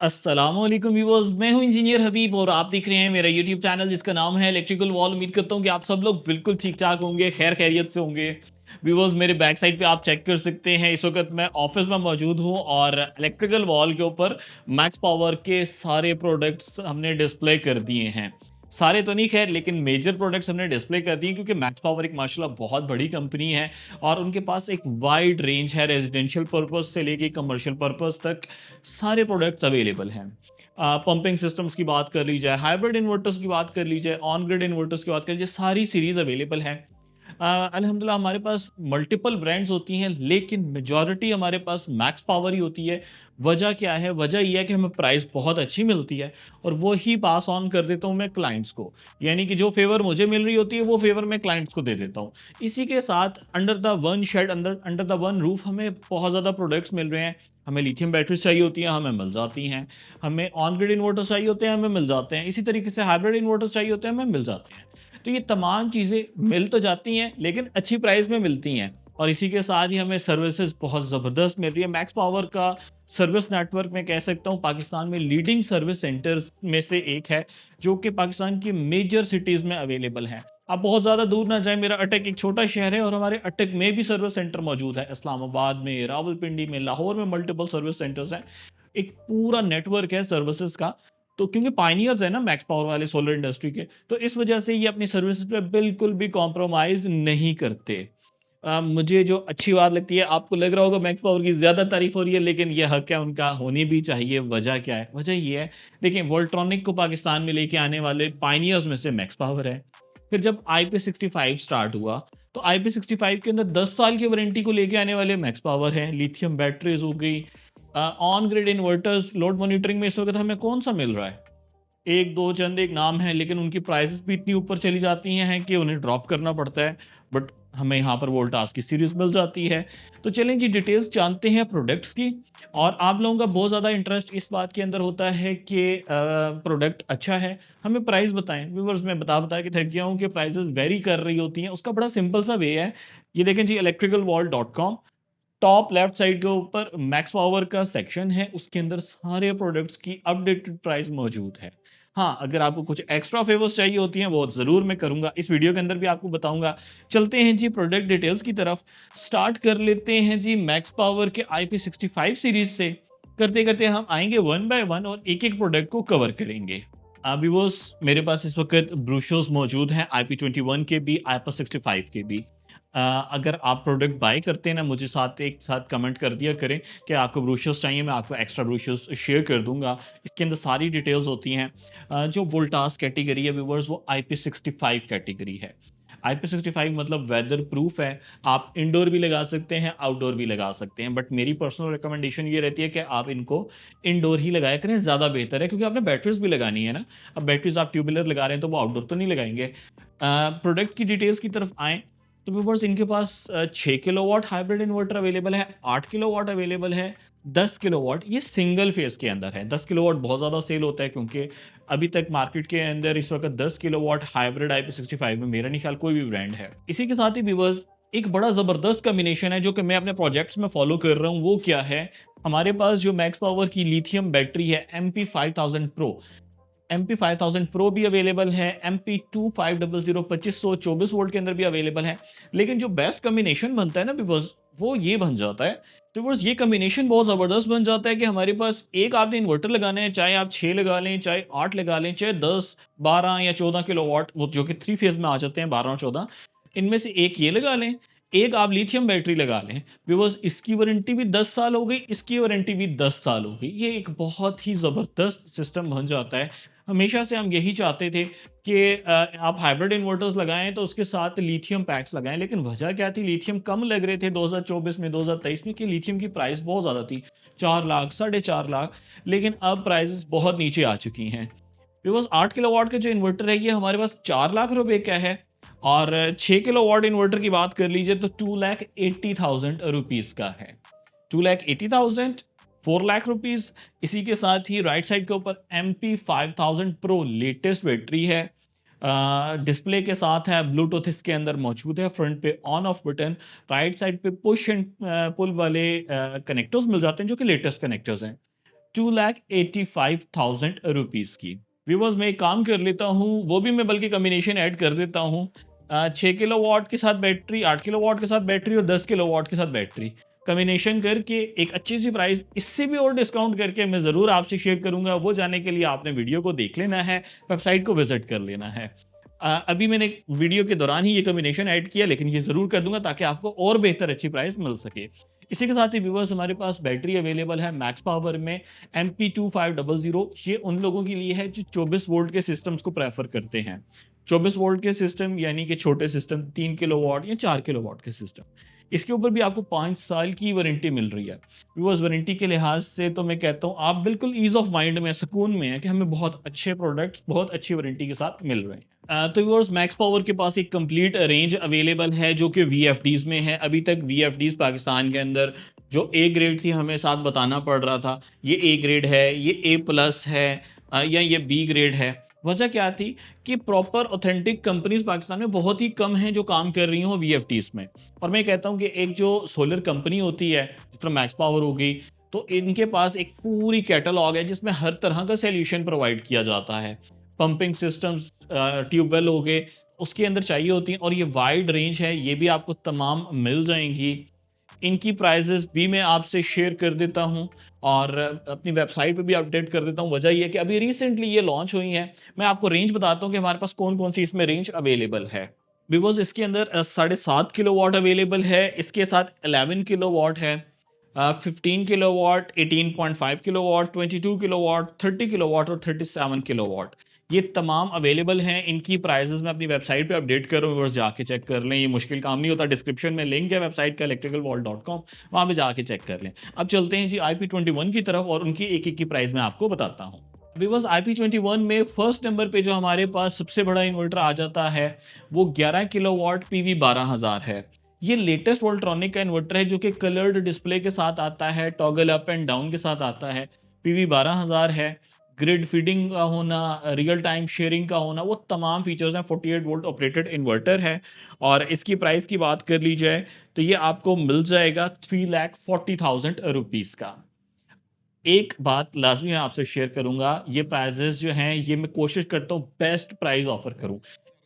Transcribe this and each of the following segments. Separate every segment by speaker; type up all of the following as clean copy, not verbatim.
Speaker 1: अस्सलामुअलैकुम व्यूअर्स, मैं हूं इंजीनियर हबीब और आप देख रहे हैं मेरा यूट्यूब चैनल जिसका नाम है इलेक्ट्रिकल वॉल। उम्मीद करता हूं कि आप सब लोग बिल्कुल ठीक ठाक होंगे, खैर खैरियत से होंगे। व्यूअर्स, मेरे बैक साइड पे आप चेक कर सकते हैं, इस वक्त मैं ऑफिस में मौजूद हूं और इलेक्ट्रिकल वॉल के ऊपर मैक्स पावर के सारे प्रोडक्ट्स हमने डिस्प्ले कर दिए हैं। सारे तो नहीं खैर, लेकिन मेजर प्रोडक्ट्स हमने डिस्प्ले कर दिए क्योंकि मैक्स पावर एक माशाल्लाह बहुत बड़ी कंपनी है और उनके पास एक वाइड रेंज है, रेजिडेंशियल पर्पस से लेके कमर्शियल पर्पस तक सारे प्रोडक्ट्स अवेलेबल हैं। पंपिंग सिस्टम्स की बात कर ली जाए, हाइब्रिड इन्वर्टर्स की बात कर ली जाए, ऑन ग्रिड इन्वर्टर्स की बात कर लीजिए, सारी सीरीज अवेलेबल है। अल्हम्दुलिल्लाह हमारे पास मल्टीपल ब्रांड्स होती हैं, लेकिन मेजॉरिटी हमारे पास मैक्स पावर ही होती है। वजह क्या है? वजह ये है कि हमें प्राइस बहुत अच्छी मिलती है और वो ही पास ऑन कर देता हूँ मैं क्लाइंट्स को। यानी कि जो फेवर मुझे मिल रही होती है वो फेवर मैं क्लाइंट्स को दे देता हूँ। इसी के साथ अंडर द वन शेड, अंदर अंडर द वन रूफ हमें बहुत ज़्यादा प्रोडक्ट्स मिल रहे हैं। हमें लिथियम बैटरीज चाहिए होती हैं, हमें मिल जाती हैं। हमें ऑन ग्रिड इन्वर्टर्स चाहिए होते हैं, हमें मिल जाते हैं। इसी तरीके से हाइब्रिड इन्वर्टर्स चाहिए होते हैं, हमें मिल जाते हैं। तो ये तमाम चीज़ें मिल तो जाती हैं, लेकिन अच्छी प्राइस में मिलती हैं और इसी के साथ ही हमें सर्विसेज बहुत ज़बरदस्त मिल रही है। मैक्स पावर का सर्विस नेटवर्क मैं कह सकता हूँ पाकिस्तान में लीडिंग सर्विस सेंटर्स में से एक है, जो कि पाकिस्तान की मेजर सिटीज़ में अवेलेबल है। आप बहुत ज़्यादा दूर ना जाएँ, मेरा अटक एक छोटा शहर है और हमारे अटक में भी सर्विस सेंटर मौजूद है। इस्लामाबाद में, रावलपिंडी में, लाहौर में मल्टीपल सर्विस सेंटर्स हैं। एक पूरा नेटवर्क है सर्विसेज़ का। तो क्योंकि पायनियर्स हैं ना मैक्स पावर वाले सोलर इंडस्ट्री के, तो इस वजह से ये अपनी सर्विसेज पे बिल्कुल भी कॉम्प्रोमाइज़ नहीं करते। मुझे जो अच्छी बात लगती है, आपको लग रहा होगा मैक्स पावर की ज़्यादा तारीफ़ हो रही है, लेकिन ये हक है उनका, होनी भी चाहिए। वजह क्या है? वजह ये है, देखिए वोल्ट्रॉनिक को पाकिस्तान में लेके आने वाले पायनियर्स में से मैक्स पावर है। फिर जब IP65 स्टार्ट हुआ, तो IP65 के अंदर 10 साल की वारंटी को लेके आने वाले मैक्स पावर हैं। लिथियम बैटरीज़ हो गई, on grid inverters, load monitoring में इस वक़्त हमें कौन-सा मिल रहा है? 1-2 चंद एक नाम है, लेकिन उनकी प्राइसेज़ भी इतनी ऊपर चली जाती हैं कि उन्हें ड्रॉप करना पड़ता है। बट हमें यहाँ पर वोल्टास की सीरीज़ मिल जाती है। तो चलें जी, डिटेल्स जानते हैं प्रोडक्ट्स की। और आप लोगों का बहुत ज़्यादा इंटरेस्ट इस बात के अंदर होता है कि प्रोडक्ट अच्छा है, हमें प्राइस बताएँ। व्यूअर्स, मैं बता-बता के थक गया हूँ कि प्राइसेज़ वेरी कर रही होती हैं। उसका बड़ा सिंपल सा वे है। ये देखें जी, electricalwall.com, टॉप लेफ्ट साइड के ऊपर मैक्स पावर का सेक्शन है, उसके अंदर सारे प्रोडक्ट्स की अपडेटेड प्राइस मौजूद है। हाँ, अगर आपको कुछ एक्स्ट्रा फेवर्स चाहिए होती हैं, वो ज़रूर मैं करूँगा, इस वीडियो के अंदर भी आपको बताऊँगा। चलते हैं जी प्रोडक्ट डिटेल्स की तरफ, स्टार्ट कर लेते हैं जी मैक्स पावर के IP65 सीरीज़ से। करते-करते हम आएँगे वन बाय वन और एक-एक प्रोडक्ट को कवर करेंगे। व्यूअर्स, मेरे पास इस वक़्त ब्रोशर्स मौजूद हैं, IP21 के भी, IP65 के भी। अगर आप प्रोडक्ट बाय करते हैं ना, मुझे साथ एक साथ कमेंट कर दिया करें कि आपको ब्रोशर्स चाहिए, मैं आपको एक्स्ट्रा ब्रोशर्स शेयर कर दूँगा। इसके अंदर सारी डिटेल्स होती हैं। जो वोल्टास कैटेगरी है व्यूअर्स, वो IP65 कैटेगरी है। IP65 मतलब वेदर प्रूफ है। आप इंडोर भी लगा सकते हैं, आउटडोर भी लगा सकते हैं, बट मेरी पर्सनल रिकमेंडेशन ये रहती है कि आप इनको इंडोर ही लगाया करें, ज़्यादा बेहतर है, क्योंकि आपने बैटरीज़ भी लगानी है ना। अब बैटरीज़ आप ट्यूबुलर लगा रहे हैं, तो वो आउटडोर तो नहीं लगाएँगे। प्रोडक्ट की डिटेल्स की तरफ आएँ, तो व्यूअर्स इनके पास 6 किलोवाट हाइब्रिड इन्वर्टर अवेलेबल है, 8 किलोवाट अवेलेबल है, 10 किलोवाट ये सिंगल फेज़ के अंदर है। 10 किलोवाट बहुत ज़्यादा सेल होता है, क्योंकि अभी तक मार्केट के अंदर इस वक़्त 10 किलोवाट हाइब्रिड IP65 में मेरा नहीं ख्याल कोई भी ब्रांड है। इसी के साथ ही व्यूअर्स एक बड़ा ज़बरदस्त कॉम्बिनेशन है जो कि मैं अपने प्रोजेक्ट्स में फ़ॉलो कर रहा हूँ, वो क्या है? हमारे पास जो मैक्स पावर की लिथियम बैटरी है MP5000 प्रो, MP5000 प्रो भी अवेलेबल है, MP2500 2524 वोल्ट के अंदर भी अवेलेबल है। लेकिन जो बेस्ट कॉम्बिनेशन बनता है ना व्यूअर्स, वो ये बन जाता है। तो व्यूअर्स, ये कॉम्बिनेशन बहुत ज़बरदस्त बन जाता है कि हमारे पास एक आपने इन्वर्टर लगाना है, चाहे आप 6 लगा लें, चाहे 8 लगा लें, चाहे 10, 12 या 14 किलोवाट, वो जो कि 3 फेज़ में आ जाते हैं, 12 और 14, इनमें से एक ये लगा लें, एक आप लिथियम बैटरी लगा लें। व्यूअर्स, इसकी वारंटी भी 10 साल हो गई, इसकी वारंटी भी 10 साल हो गई। ये एक बहुत ही ज़बरदस्त सिस्टम बन जाता है। हमेशा से हम यही चाहते थे कि आप हाइब्रिड इन्वर्टर्स लगाएँ तो उसके साथ लिथियम पैक्स लगाएँ, लेकिन वजह क्या थी? लिथियम कम लग रहे थे 2024 में, 2023 में, कि लिथियम की प्राइस बहुत ज़्यादा थी, 4 लाख, साढ़े 4 लाख, लेकिन अब प्राइसेज़ बहुत नीचे आ चुकी हैं। बिकॉज़ 8 किलोवाट का जो इन्वर्टर है, ये हमारे पास 4 लाख रुपए का है और 6 किलोवाट इन्वर्टर की बात कर लीजिए तो 2,80,000 रुपीज़ का है। 2,80,000, 4 लाख रुपीज़। इसी के साथ ही राइट साइड के ऊपर MP5000 प्रो लेटेस्ट बैटरी है। डिस्प्ले के साथ है, ब्लूटूथ इसके अंदर मौजूद है, फ्रंट पे on off button, right side पे पुश एंड पुल वाले कनेक्टर्स मिल जाते हैं, जो कि लेटेस्ट कनेक्टर्स हैं। 2,85,000 की। व्यूअर्स मैं एक काम कर लेता हूँ, वो भी मैं बल्कि कॉम्बिनेशन ऐड कर देता हूँ। 6 किलोवाट के साथ बैटरी, 8 किलोवाट के साथ बैटरी और 10 किलोवाट के साथ बैटरी। कॉम्बिनेशन करके एक अच्छी सी प्राइस, इससे भी और डिस्काउंट करके मैं ज़रूर आपसे शेयर करूँगा। वो जानने के लिए आपने वीडियो को देख लेना है, वेबसाइट को विज़िट कर लेना है। अभी मैंने वीडियो के दौरान ही ये कॉम्बिनेशन ऐड किया, लेकिन ये ज़रूर कर दूँगा ताकि आपको और बेहतर अच्छी प्राइस मिल सके। इसी के साथ ही व्यूअर्स हमारे पास बैटरी अवेलेबल है मैक्स पावर में MP2500। ये उन लोगों के लिए है जो 24 वोल्ट के सिस्टम्स को प्रेफर करते हैं। 24 वोल्ट के सिस्टम यानी कि छोटे सिस्टम 3 किलोवाट या 4 किलोवाट के सिस्टम। इसके ऊपर भी आपको 5 साल की वारंटी मिल रही है। व्यूअर्स वारंटी के लिहाज से तो मैं कहता हूँ आप बिल्कुल ईज़ ऑफ माइंड में, सुकून में हैं कि हमें बहुत अच्छे प्रोडक्ट्स बहुत अच्छी वारंटी के साथ मिल रहे हैं। तो व्यूअर्स मैक्स पावर के पास एक कंप्लीट रेंज अवेलेबल है जो कि वीएफडीज़ में है। अभी तक वीएफडीज़ पाकिस्तान के अंदर जो ए ग्रेड थी हमें साथ बताना पड़ रहा था, ये ए ग्रेड है, ये ए प्लस है या ये बी ग्रेड है। वजह क्या थी कि प्रॉपर ऑथेंटिक कंपनीज़ पाकिस्तान में बहुत ही कम हैं जो काम कर रही हों वीएफडीज़ में। और मैं कहता हूँ कि एक जो सोलर कंपनी होती है, जिस तरह मैक्स पावर हो गई, तो इनके पास एक पूरी कैटलॉग है जिसमें हर तरह का सॉल्यूशन प्रोवाइड किया जाता है। पंपिंग सिस्टम्स, ट्यूबवेल हो गए, उसके अंदर चाहिए होती हैं और ये वाइड रेंज है, ये भी आपको तमाम मिल जाएँगी। इनकी प्राइसेस भी मैं आपसे शेयर कर देता हूँ और अपनी वेबसाइट पे भी अपडेट कर देता हूँ। वजह ये है कि अभी रिसेंटली ये लॉन्च हुई हैं। मैं आपको रेंज बताता हूँ कि हमारे पास कौन-कौन सी इसमें रेंज अवेलेबल है। विवोज़ इसके अंदर 7.5 किलोवाट अवेलेबल है, इसके साथ 11 किलोवाट है, 15 किलोवाट, 18.5 किलोवाट, 22 किलोवाट, 30 किलोवाट और 37 किलोवाट। ये तमाम अवेलेबल हैं। इनकी प्राइसेज़ मैं अपनी वेबसाइट पे अपडेट कर रहा हूँ, व्यूअर्स जाके चेक कर लें, ये मुश्किल काम नहीं होता। डिस्क्रिप्शन में लिंक है वेबसाइट का electricalwall.com, वहाँ पे जाके चेक कर लें। अब चलते हैं जी IP21 की तरफ और उनकी एक-एक की प्राइस मैं आपको बताता हूँ। व्यूअर्स IP21 में फर्स्ट नंबर पे जो हमारे पास सबसे बड़ा इन्वर्टर आ जाता है, वो 11 किलोवाट PV 12000 है। ये लेटेस्ट वोल्ट्रॉनिक का इन्वर्टर है जो कि कलर्ड डिस्प्ले के साथ आता है, टॉगल अप एंड डाउन के साथ आता है, PV 12000 है। ग्रिड फीडिंग का होना, रियल टाइम शेयरिंग का होना, वो तमाम फीचर्स हैं। 48 वोल्ट ऑपरेटेड इन्वर्टर है और इसकी प्राइस की बात कर ली जाए तो ये आपको मिल जाएगा 3,40,000 रुपीज़ का। एक बात लाज़मी मैं आपसे शेयर करूँगा, ये प्राइसेज़ जो हैं, ये मैं कोशिश करता हूँ बेस्ट प्राइस ऑफ़र करूँ।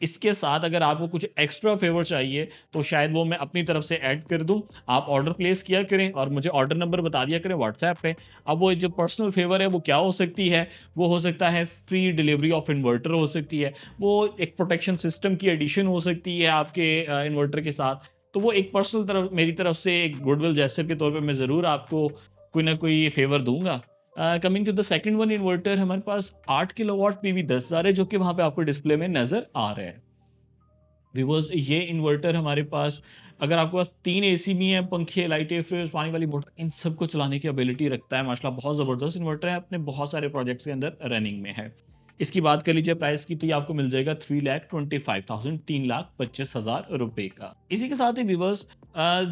Speaker 1: इसके साथ अगर आपको कुछ एक्स्ट्रा फ़ेवर चाहिए, तो शायद वो मैं अपनी तरफ से ऐड कर दूँ। आप ऑर्डर प्लेस किया करें और मुझे ऑर्डर नंबर बता दिया करें व्हाट्सऐप पे। अब वो जो पर्सनल फ़ेवर है, वो क्या हो सकती है? वो हो सकता है फ्री डिलीवरी ऑफ इन्वर्टर हो सकती है, वो एक प्रोटेक्शन सिस्टम की एडिशन हो सकती है आपके इन्वर्टर के साथ। तो वो एक पर्सनल तरफ मेरी तरफ से एक गुडविल जेस्चर के तौर पे मैं ज़रूर आपको कोई ना कोई फ़ेवर दूँगा। Coming to the second one inverter हमारे पास 8 किलोवाट पीवी 10,000 है जो कि वहाँ पे आपको डिस्प्ले में नज़र आ रहा है। व्यूअर्स ये इन्वर्टर हमारे पास अगर आपके पास 3 एसी भी हैं, पंखे, लाइटें, फ्रिज, पानी वाली मोटर, इन सबको चलाने की एबिलिटी रखता है। माशाल्लाह बहुत ज़बरदस्त इन्वर्टर है, अपने बहुत सारे प्रोजेक्ट्स के अंदर रनिंग में है। इसकी बात कर लीजिए प्राइस की तो ये आपको मिल जाएगा 3,25,000 3,25,000 रुपए का। इसी के साथ ही व्यूअर्स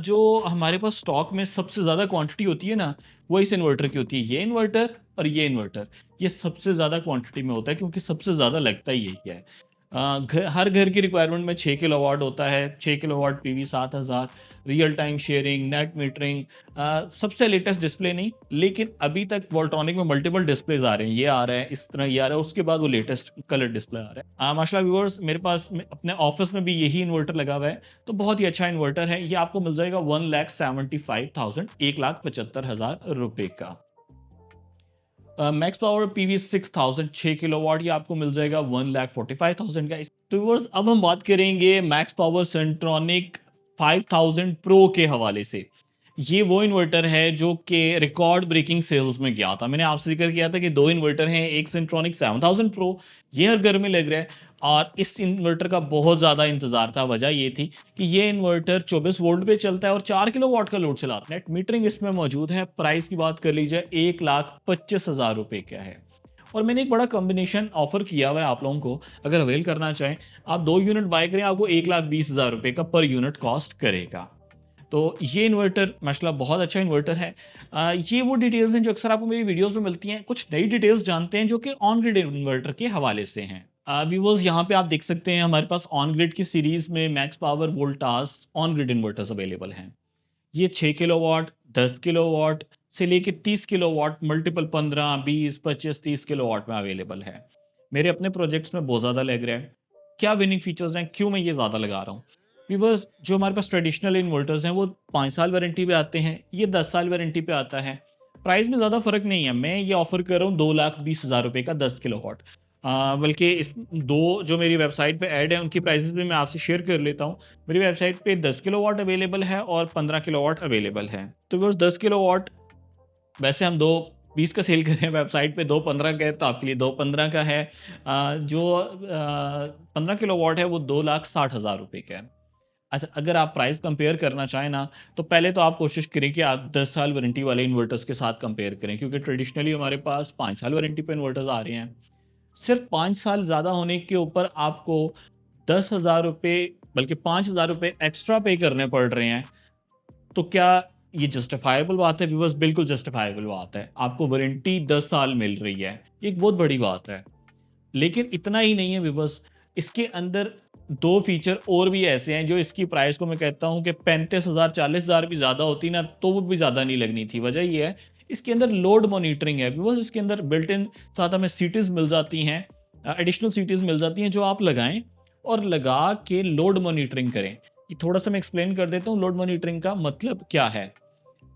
Speaker 1: जो हमारे पास स्टॉक में सबसे ज़्यादा क्वांटिटी होती है ना, वो इस इन्वर्टर की होती है। ये इन्वर्टर और ये इन्वर्टर, ये सबसे ज़्यादा क्वांटिटी में होता है क्योंकि सबसे ज़्यादा लगता ही यही है। हर घर की रिक्वायरमेंट में 6 किलोवाट होता है, 6 kilowatt PV 7000, real time sharing, net metering, सबसे लेटेस्ट डिस्प्ले नहीं, लेकिन अभी तक वोल्ट्रॉनिक में मल्टीपल डिस्प्लेज़ आ रहे हैं। ये आ रहा है, इस तरह ये आ रहा है, उसके बाद वो लेटेस्ट कलर डिस्प्ले आ रहा है। माशाल्लाह व्यूअर्स मेरे पास अपने ऑफ़िस में भी यही इन्वर्टर लगा हुआ है, तो बहुत ही अच्छा इन्वर्टर है। ये आपको मिल जाएगा 1,75,000 1,75,000 का। मैक्स पावर पीवी 6000 6 किलोवाट ये आपको मिल जाएगा 1,45,000 का। तो व्यूअर्स अब हम बात करेंगे मैक्स पावर सेंट्रॉनिक 5000 प्रो के हवाले से। ये वो इन्वर्टर है जो कि रिकॉर्ड ब्रेकिंग सेल्स में गया था। मैंने आपसे ज़िक्र किया था कि 2 इन्वर्टर हैं, एक सेंट्रॉनिक 7000 प्रो, ये हर घर में लग रहा है और इस इन्वर्टर का बहुत ज़्यादा इंतज़ार था। वजह ये थी कि ये इन्वर्टर 24 वोल्ट पे चलता है और 4 किलोवाट का लोड चलाता है। नेट मीटरिंग इसमें मौजूद है। प्राइस की बात कर लीजिए 1,25,000 रुपए का है और मैंने एक बड़ा कॉम्बिनेशन ऑफर किया हुआ है आप लोगों को, अगर अवेल करना चाहें, आप 2 यूनिट बाय करें, आपको 1,20,000 रुपए का पर यूनिट कॉस्ट करेगा। तो ये इन्वर्टर माशाल्लाह बहुत अच्छा इन्वर्टर है। ये वो डिटेल्स हैं जो अक्सर आपको मेरी वीडियोज़ में मिलती हैं। कुछ नई डिटेल्स जानते हैं जो कि ऑन ग्रिड इन्वर्टर के हवाले से हैं। व्यूअर्स यहाँ पे आप देख सकते हैं हमारे पास ऑन ग्रिड की सीरीज़ में max power Voltas on grid inverters available हैं। ये 6 किलोवाट, 10 किलोवाट से लेके 30 किलोवाट मल्टीपल 15, 20, 25, 30 किलोवाट में अवेलेबल है। मेरे अपने प्रोजेक्ट्स में बहुत ज़्यादा लग रहा है। क्या विनिंग फीचर्स हैं? क्यों मैं ये ज़्यादा लगा रहा हूँ? व्यूअर्स, जो हमारे पास ट्रेडिशनल इन्वर्टर्स हैं वो 5 साल वारंटी पे आते हैं, ये 10 साल वारंटी पे आता है। प्राइस में ज़्यादा फ़र्क नहीं है। मैं ये ऑफ़र कर रहा हूँ ₹2,20,000 का 10 किलोवाट। बल्कि इस 2 जो मेरी वेबसाइट पे ऐड है उनकी प्राइसेज़ भी मैं आपसे शेयर कर लेता हूँ। मेरी वेबसाइट पे 10 किलोवाट अवेलेबल है और 15 किलोवाट अवेलेबल है। तो बस 10 किलोवाट वैसे हम 2 20 का सेल कर रहे हैं, वेबसाइट पे 215 का है, तो आपके लिए 215 का है। 15 किलोवाट है वो ₹2,60,000 का है। अच्छा, अगर आप प्राइस कंपेयर करना चाहें ना, तो पहले तो आप कोशिश करें कि आप 10 साल वारंटी वाले इन्वर्टर्स के साथ कंपेयर करें, क्योंकि ट्रेडिशनली हमारे पास 5 साल वारंटी पे इन्वर्टर्स आ रहे हैं। सिर्फ 5 साल ज़्यादा होने के ऊपर आपको ₹10,000 बल्कि ₹5,000 एक्स्ट्रा पे करने पड़ रहे हैं। तो क्या ये जस्टिफाएबल बात है? व्यूअर्स, बिल्कुल जस्टिफाएबल बात है। आपको वारंटी 10 साल मिल रही है, ये एक बहुत बड़ी बात है। लेकिन इतना ही नहीं है व्यूअर्स, इसके अंदर 2 फीचर और भी ऐसे हैं जो इसकी प्राइस को मैं कहता हूँ कि 35,000 40,000 भी ज़्यादा होती ना, तो वो भी ज़्यादा नहीं लगनी थी। वजह ये है, इसके अंदर लोड मॉनिटरिंग है व्यूअर्स। इसके अंदर बिल्ट इन साथ हमें सीटीज़ मिल जाती हैं, एडिशनल सीटीज़ मिल जाती हैं जो आप लगाएँ और लगा के लोड मॉनिटरिंग करें। ये थोड़ा-सा मैं एक्सप्लेन कर देता हूँ लोड मॉनिटरिंग का मतलब क्या है।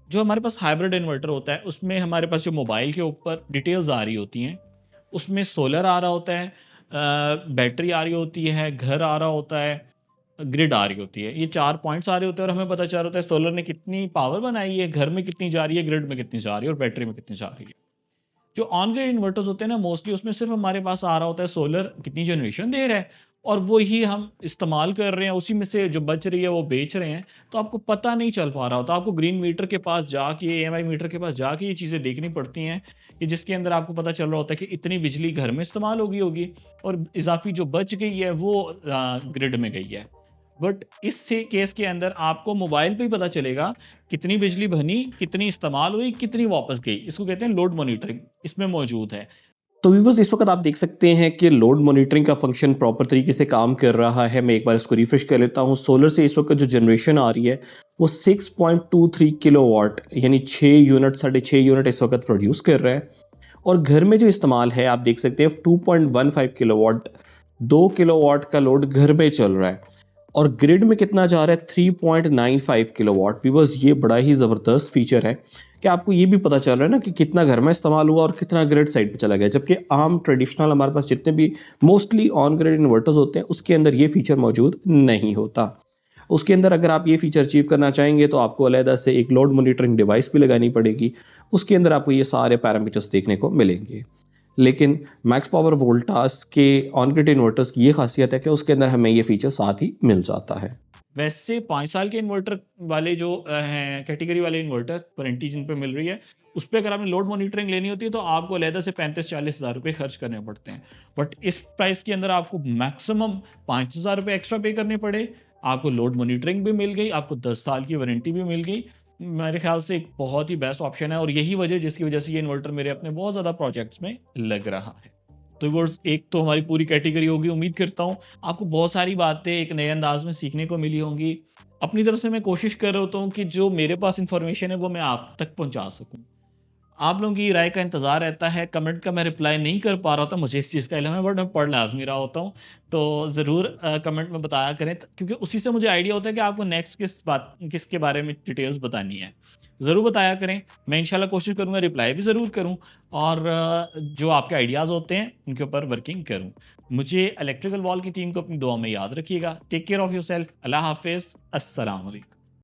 Speaker 1: जो हमारे पास हाइब्रिड इन्वर्टर होता है, उसमें हमारे पास जो मोबाइल के ऊपर डिटेल्स आ रही होती हैं, उसमें सोलर आ रहा होता है, बैटरी आ रही होती है, घर आ रहा होता है, ग्रिड आ रही होती है। ये 4 पॉइंट्स आ रहे होते हैं और हमें पता चल रहा होता है सोलर ने कितनी पावर बनाई है, घर में कितनी जा रही है, ग्रिड में कितनी जा रही है और बैटरी में कितनी जा रही है। जो ऑन ग्रिड इन्वर्टर्स होते हैं ना, मोस्टली उसमें सिर्फ हमारे पास आ रहा होता है सोलर कितनी जनरेशन दे रहा है और वो ही हम इस्तेमाल कर रहे हैं, उसी में से जो बच रही है वो बेच रहे हैं। तो आपको पता नहीं चल पा रहा होता, आपको ग्रीन मीटर के पास जाके, ईएमआई मीटर के पास जाके ये चीज़ें देखनी पड़ती हैं कि जिसके अंदर आपको पता चल रहा होता है कि इतनी बिजली घर में इस्तेमाल हो गई होगी और इजाफी जो बच गई है वो ग्रिड में गई है। बट इस से केस के अंदर आपको मोबाइल पे ही पता चलेगा कितनी बिजली बनी, कितनी इस्तेमाल हुई, कितनी वापस गई। इसको कहते हैं लोड मॉनिटरिंग, इसमें मौजूद है।
Speaker 2: तो व्यूअर्स, इस वक्त आप देख सकते हैं कि लोड मॉनिटरिंग का फंक्शन प्रॉपर तरीके से काम कर रहा है। मैं एक बार इसको रिफ्रेश कर लेता हूं। सोलर से इस वक्त जो जनरेशन आ रही है वो 6.23 किलोवाट यानी 6 यूनिट 6.5 यूनिट इस वक्त प्रोड्यूस कर रहा है। और घर में जो इस्तेमाल है आप देख सकते हैं 2.15 किलोवाट, 2 किलोवाट का लोड घर में चल रहा है। और ग्रिड में कितना जा रहा है 3.95 किलोवाट। व्यूअर्स, ये बड़ा ही ज़बरदस्त फीचर है कि आपको ये भी पता चल रहा है ना कि कितना घर में इस्तेमाल हुआ और कितना ग्रिड साइड पे चला गया। जबकि आम ट्रेडिशनल हमारे पास जितने भी मोस्टली ऑन ग्रिड इन्वर्टर्स होते हैं उसके अंदर ये फीचर मौजूद नहीं होता। उसके अंदर अगर आप ये फीचर अचीव करना चाहेंगे तो आपको अलहदा से एक लोड मॉनिटरिंग डिवाइस भी लगानी पड़ेगी। उसके अंदर आपको ये सारे पैरामीटर्स देखने को मिलेंगे। लेकिन मैक्स पावर वोल्टास के ऑन ग्रिड इन्वर्टर्स की ये खासियत है कि उसके अंदर हमें ये फीचर साथ ही मिल जाता है।
Speaker 1: वैसे 5 साल के इन्वर्टर वाले जो हैं कैटेगरी वाले इन्वर्टर वारंटी जिन पे मिल रही है, उस पे अगर आपने लोड मॉनिटरिंग लेनी होती है तो आपको अलहदा से 35-40 हज़ार रुपए खर्च करने पड़ते हैं। बट इस प्राइस के अंदर आपको मैक्सिमम 5,000 रुपए एक्स्ट्रा पे करने पड़े, आपको लोड मॉनिटरिंग भी मिल गई, आपको 10 साल की वारंटी भी मिल गई। मेरे ख्याल से एक बहुत ही बेस्ट ऑप्शन है और यही वजह जिसकी वजह से ये इन्वर्टर मेरे अपने बहुत ज़्यादा प्रोजेक्ट्स में लग रहा है। तो व्यूअर्स, एक तो हमारी पूरी कैटेगरी होगी। उम्मीद करता हूँ आपको बहुत सारी बातें एक नए अंदाज में सीखने को मिली होंगी। अपनी तरफ से मैं कोशिश कर रहा होता हूँ कि जो मेरे पास इन्फॉर्मेशन है वो मैं आप तक पहुँचा सकूँ। आप लोगों की राय का इंतज़ार रहता है। कमेंट का मैं रिप्लाई नहीं कर पा रहा होता, मुझे इस चीज़ का इल्म है, बट मैं पढ़ लाज़मी रहा होता हूँ। तो ज़रूर कमेंट में बताया करें, त क्योंकि उसी से मुझे आइडिया होता है कि आपको नेक्स्ट किसके बारे में डिटेल्स बतानी है। ज़रूर बताया करें, मैं इंशाल्लाह कोशिश करूँगा रिप्लाई भी ज़रूर करूँ और जो आपके आइडियाज़ होते हैं उनके ऊपर वर्किंग करूँ। मुझे इलेक्ट्रिकल वॉल की टीम को अपनी दुआ में याद रखिएगा। Take care of yourself. अल्लाह हाफ़िज़। अस्सलाम वालेकुम।